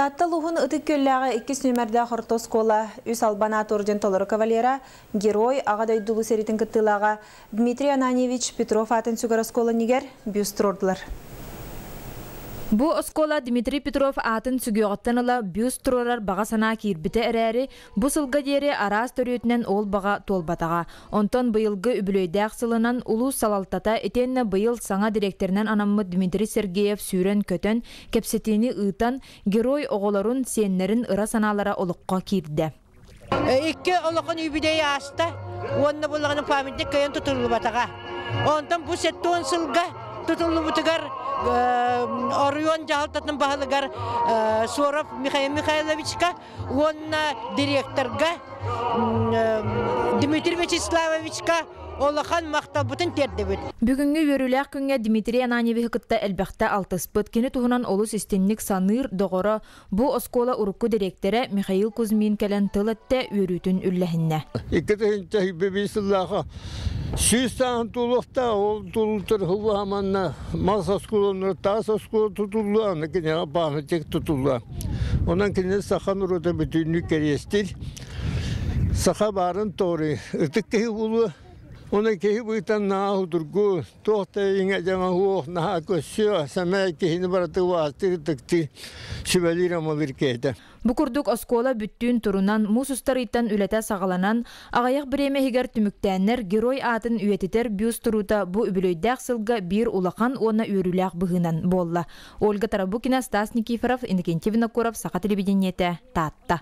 Татталуғын ұтық көлләғы 2 нөмірді қыртос кола үс албана торжен толыры кавалера, герой ағадай дұлы серетін күттілаға Дмитрий Ананевич Петров атын сүгір оскола негер бюстрордылар. Бу оскола Дмитрий Петров атын сүгіғаттаныла бюстрорар баға сана кирбіті әрәрі, бұ сылға дері арас төрөтінен ол баға толбатаға. Онтон бұйылғы үбілөйдәқ сылынан ұлу салалтата етенні бұйыл саңа директорынан анамы Дмитрий Сергеев сүйрен көтін кепсетіні ұйтан герой оғыларын сеннерін ыра саналара олыққа кирді. Икки олықын үбідей аста, онны бұлығының памятник көйін тұтылы батаға. Онтон бұ сетті сылға тұтылы бұтығар Орион жалтатын бағылығар Соров Михаил Михайловичка, онна директорға Дмитрий Вячеславовичка олахан мақтал бұтын терді бүт. Бүгінгі өріләқ күнге Дмитрий Ананевич қытта әлбәқті алтыспыт. Кені тұғынан олы системник саныр доғыры бұ оскола ұрыққы директоры Михаил Кузьмин кәлін тылытты өрітін үлләхінне. Süstan tulukta o tultur hıvamanna masas kullanır, tasas kullanır tutulur, ne kadar bağıracak tutulur. Ondan kendine sahan orada bütünlük kerestir. Saha barın tori, ırtık kehi bulu. Ona kehi buytan nahudur gu, tohta inga cama huoh naha koşuyor, samay kehini baratı vastır tıktı, şüvelir amalir kehde. Bu kurduk oskola büttüğün turunan musustarıйtan ülete sağlanan, ağayak bireme higer tümüktənler Geroy atın üyetiter büsturuta bu übülöydəq sılga bir ulaqan ona üyürülәq bıhınan bolla. Olga Tarabukina, Stas Nikiforov, Innokentiv Nakorov, Saqa televideniyete, Tatta.